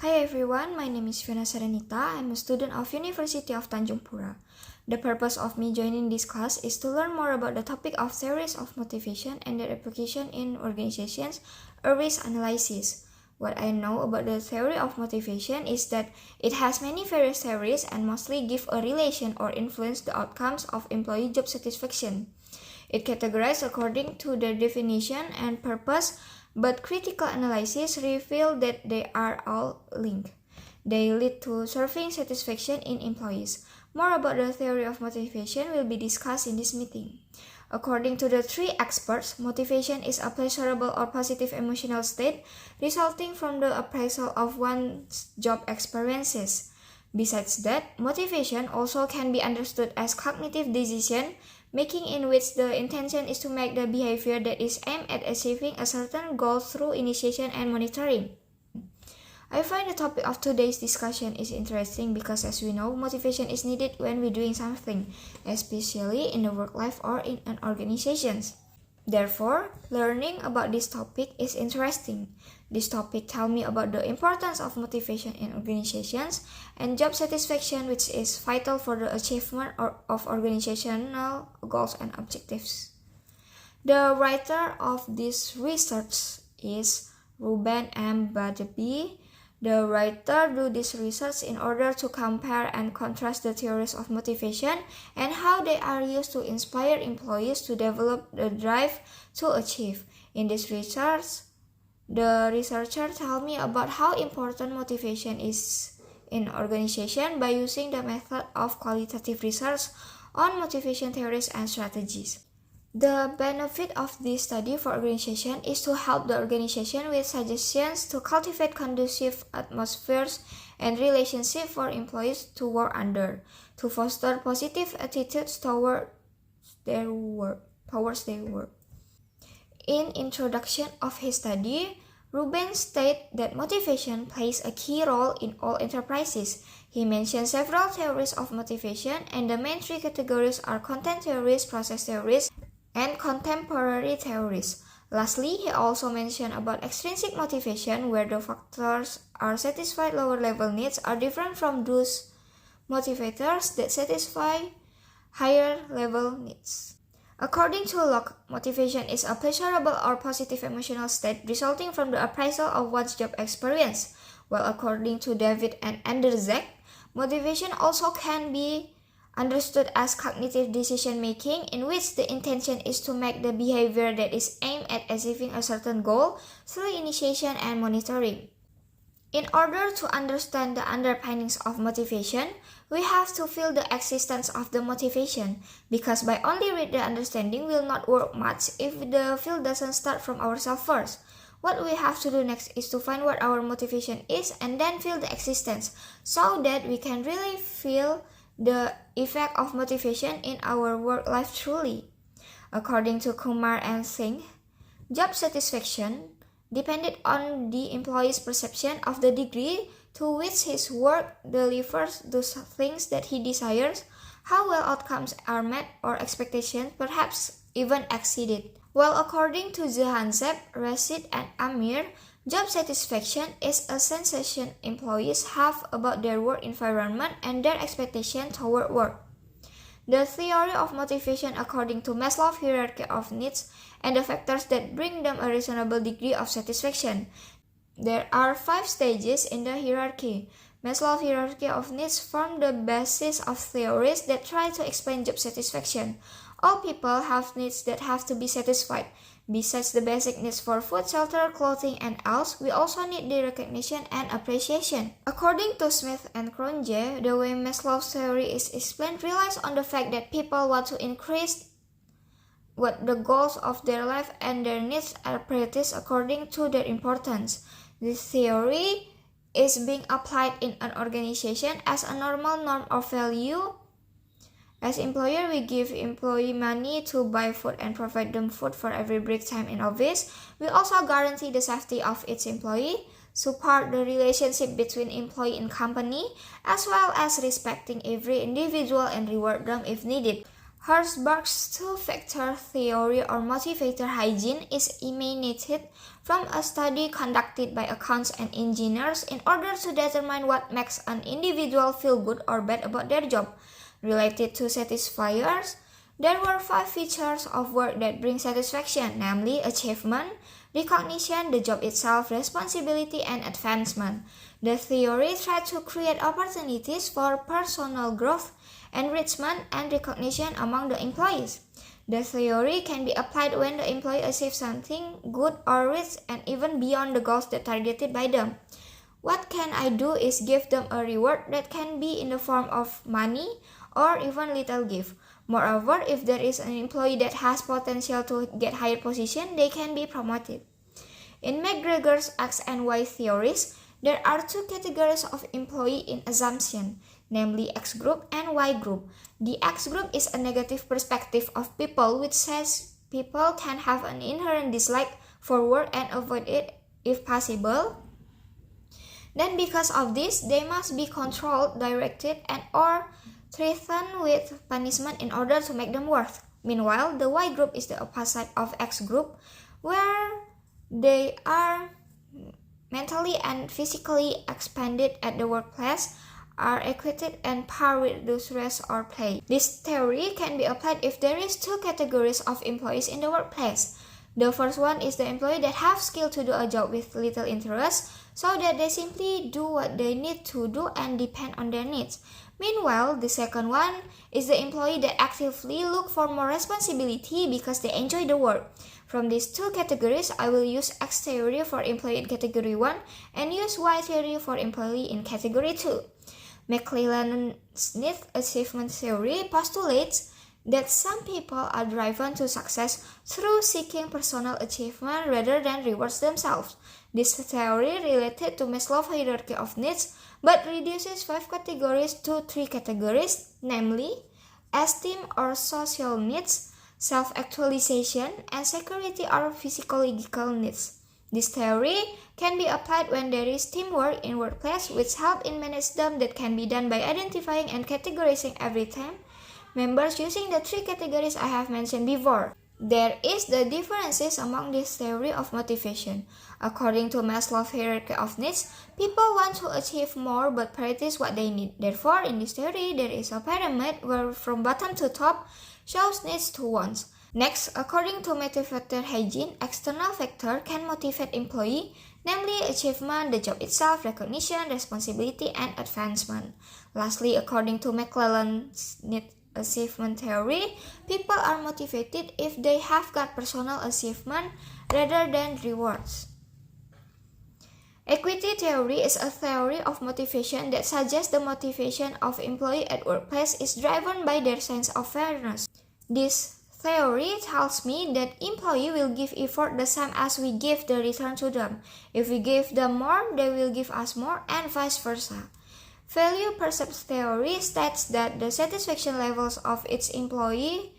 Hi everyone, my name is Fiona Serenita. I'm a student of University of Tanjung Pura. The purpose of me joining this class is to learn more about the topic of theories of motivation and their application in organizations or risk analysis. What I know about the theory of motivation is that it has many various theories and mostly give a relation or influence the outcomes of employee job satisfaction. It categorized according to their definition and purpose, but critical analysis reveal that they are all linked. They lead to surveying satisfaction in employees. More about the theory of motivation will be discussed in this meeting. According to the three experts, motivation is a pleasurable or positive emotional state resulting from the appraisal of one's job experiences. Besides that, motivation also can be understood as cognitive decision making in which the intention is to make the behavior that is aimed at achieving a certain goal through initiation and monitoring. I find the topic of today's discussion is interesting because as we know, motivation is needed when we're doing something, especially in the work life or in an organization. Therefore, learning about this topic is interesting. This topic tells me about the importance of motivation in organizations and job satisfaction, which is vital for the achievement of organizational goals and objectives. The writer of this research is Ruben M. Badeby. The writer do this research in order to compare and contrast the theories of motivation and how they are used to inspire employees to develop the drive to achieve. In this research, the researcher tell me about how important motivation is in organization by using the method of qualitative research on motivation theories and strategies. The benefit of this study for organization is to help the organization with suggestions to cultivate conducive atmospheres and relationships for employees to work under, to foster positive attitudes towards their work. In introduction of his study, Ruben stated that motivation plays a key role in all enterprises. He mentioned several theories of motivation, and the main three categories are content theories, process theories, and contemporary theories. Lastly, he also mentioned about extrinsic motivation, where the factors are satisfied lower level needs are different from those motivators that satisfy higher level needs. According to Locke, motivation is a pleasurable or positive emotional state resulting from the appraisal of one's job experience, while according to David and Anderzak, motivation also can be understood as cognitive decision-making in which the intention is to make the behavior that is aimed at achieving a certain goal through initiation and monitoring. In order to understand the underpinnings of motivation, we have to feel the existence of the motivation, because by only read the understanding will not work much if the feel doesn't start from ourselves first. What we have to do next is to find what our motivation is and then feel the existence, so that we can really feel the effect of motivation in our work life truly. According to Kumar and Singh, job satisfaction depended on the employee's perception of the degree to which his work delivers those things that he desires, how well outcomes are met or expectations perhaps even exceeded. While according to Zahanzeb, Rashid, and Amir, job satisfaction is a sensation employees have about their work environment and their expectation toward work. The theory of motivation according to Maslow's hierarchy of needs and the factors that bring them a reasonable degree of satisfaction. There are 5 stages in the hierarchy. Maslow's hierarchy of needs form the basis of theories that try to explain job satisfaction. All people have needs that have to be satisfied. Besides the basic needs for food, shelter, clothing, and else, we also need the recognition and appreciation. According to Smith and Cronje, the way Maslow's theory is explained relies on the fact that people want to increase what the goals of their life and their needs are prioritized according to their importance. This theory is being applied in an organization as a normal norm of value. As employer, we give employee money to buy food and provide them food for every break time in office. We also guarantee the safety of each employee, support the relationship between employee and company, as well as respecting every individual and reward them if needed. Herzberg's two-factor theory or motivator hygiene is emanated from a study conducted by accountants and engineers in order to determine what makes an individual feel good or bad about their job. Related to satisfiers, there were 5 features of work that bring satisfaction, namely achievement, recognition, the job itself, responsibility, and advancement. The theory tried to create opportunities for personal growth, enrichment, and recognition among the employees. The theory can be applied when the employee achieves something good or rich and even beyond the goals that targeted by them. What can I do is give them a reward that can be in the form of money or even little gift. Moreover, if there is an employee that has potential to get higher position, they can be promoted. In McGregor's X and Y theories, there are 2 categories of employee in assumption, namely X group and Y group. The X group is a negative perspective of people, which says people can have an inherent dislike for work and avoid it if possible. Then because of this, they must be controlled, directed, and or threatened with punishment in order to make them work. Meanwhile, the Y group is the opposite of X group, where they are mentally and physically expanded at the workplace, are equipped and par with the rest or play. This theory can be applied if there is 2 categories of employees in the workplace. The first one is the employee that have skill to do a job with little interest, so that they simply do what they need to do and depend on their needs. Meanwhile, the second one is the employee that actively look for more responsibility because they enjoy the work. From these 2 categories, I will use X theory for employee in category 1 and use Y theory for employee in category 2. McClellan-Smith achievement theory postulates that some people are driven to success through seeking personal achievement rather than rewards themselves. This theory related to Maslow's hierarchy of needs, but reduces 5 categories to 3 categories, namely esteem or social needs, self-actualization, and security or physiological needs. This theory can be applied when there is teamwork in workplace, which help in manage them that can be done by identifying and categorizing every time members using the 3 categories I have mentioned before. There is the differences among this theory of motivation. According to Maslow's hierarchy of needs, people want to achieve more but prioritize what they need. Therefore, in this theory, there is a pyramid where from bottom to top shows needs to wants. Next, according to motivator hygiene, external factor can motivate employee, namely achievement, the job itself, recognition, responsibility, and advancement. Lastly, according to McClellan's need achievement theory, people are motivated if they have got personal achievement rather than rewards. Equity theory is a theory of motivation that suggests the motivation of employee at workplace is driven by their sense of fairness. This theory tells me that employee will give effort the same as we give the return to them. If we give them more, they will give us more, and vice versa. Value perception theory states that the satisfaction levels of each employee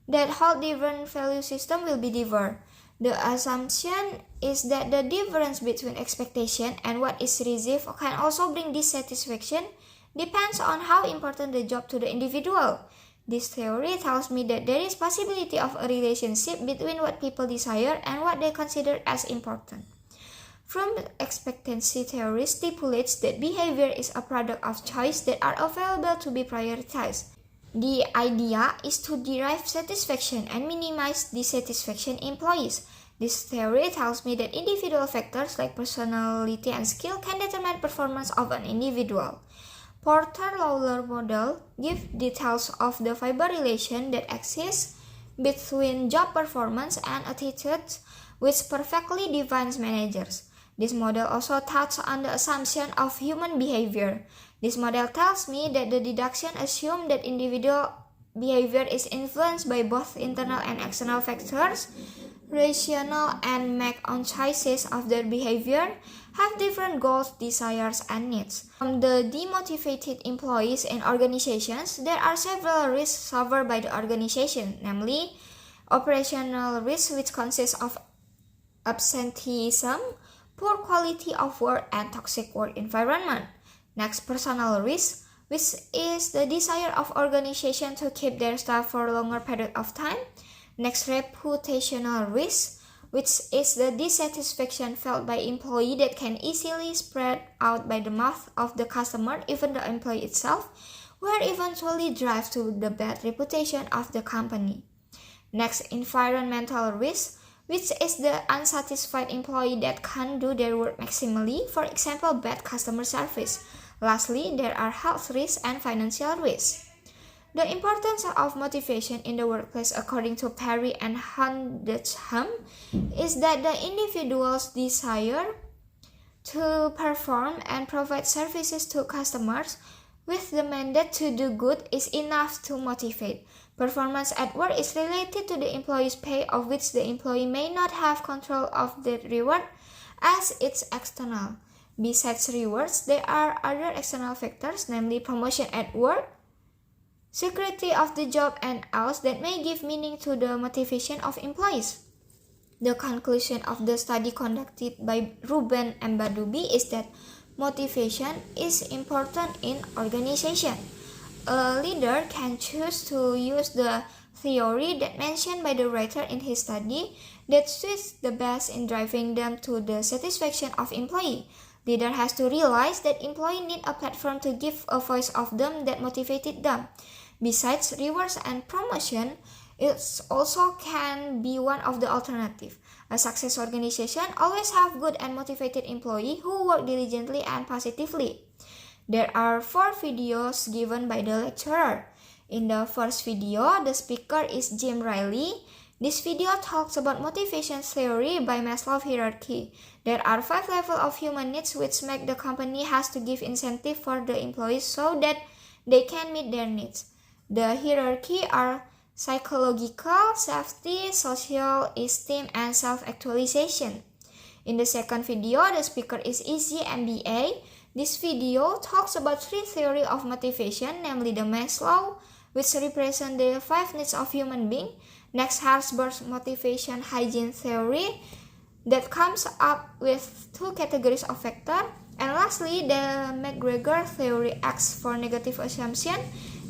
that hold different value system will be different. The assumption is that the difference between expectation and what is received can also bring dissatisfaction, depends on how important the job to the individual. This theory tells me that there is possibility of a relationship between what people desire and what they consider as important. From expectancy theory stipulates that behavior is a product of choice that are available to be prioritized. The idea is to derive satisfaction and minimize dissatisfaction in employees. This theory tells me that individual factors like personality and skill can determine performance of an individual. Porter-Lawler model gives details of the fiber relation that exists between job performance and attitudes, which perfectly defines managers. This model also touches on the assumption of human behavior. This model tells me that the deduction assumes that individual behavior is influenced by both internal and external factors, rational and make on choices of their behavior, have different goals, desires, and needs. From the demotivated employees in organizations, there are several risks suffered by the organization, namely operational risks, which consists of absenteeism, poor quality of work, and toxic work environment. Next, personal risk, which is the desire of organization to keep their staff for a longer period of time. Next, reputational risk, which is the dissatisfaction felt by employee that can easily spread out by the mouth of the customer, even the employee itself, will eventually drive to the bad reputation of the company. Next, environmental risk, which is the unsatisfied employee that can't do their work maximally, for example, bad customer service. Lastly, there are health risks and financial risks. The importance of motivation in the workplace, according to Perry and Handelsblad, is that the individual's desire to perform and provide services to customers with the mandate to do good is enough to motivate. Performance at work is related to the employee's pay, of which the employee may not have control of the reward as it's external. Besides rewards, there are other external factors, namely promotion at work, security of the job, and else that may give meaning to the motivation of employees. The conclusion of the study conducted by Ruben and Badubi is that motivation is important in organization. A leader can choose to use the theory that mentioned by the writer in his study that suits the best in driving them to the satisfaction of employee. Leader has to realize that employee need a platform to give a voice of them that motivated them. Besides rewards and promotion, it also can be one of the alternatives. A success organization always have good and motivated employees who work diligently and positively. There are 4 videos given by the lecturer. In the first video, the speaker is Jim Riley. This video talks about motivation theory by Maslow hierarchy. There are 5 levels of human needs which make the company has to give incentive for the employees so that they can meet their needs. The hierarchy are psychological, safety, social esteem, and self-actualization. In the second video, the speaker is Izzy MBA. This video talks about 3 theories of motivation, namely the Maslow, which represent the 5 needs of human being. Next, Herzberg's motivation hygiene theory that comes up with 2 categories of factors. And lastly, the McGregor theory X for negative assumption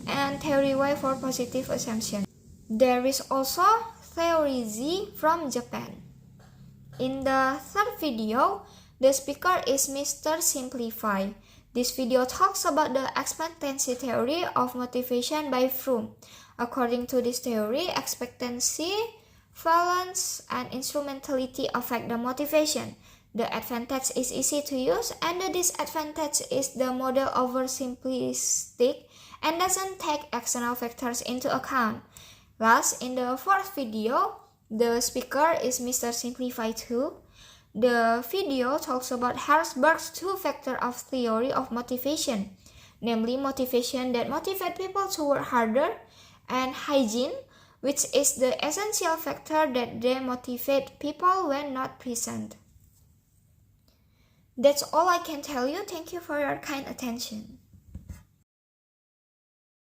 and theory Y for positive assumption. There is also theory Z from Japan. In the third video, the speaker is Mr. Simplify. This video talks about the expectancy theory of motivation by Fromm. According to this theory, expectancy, valence, and instrumentality affect the motivation. The advantage is easy to use, and the disadvantage is the model oversimplistic and doesn't take external factors into account. Last, in the fourth video, the speaker is Mr. Simplify too. The video talks about Herzberg's 2-factor of theory of motivation, namely motivation that motivate people to work harder, and hygiene, which is the essential factor that demotivate people when not present. That's all I can tell you. Thank you for your kind attention.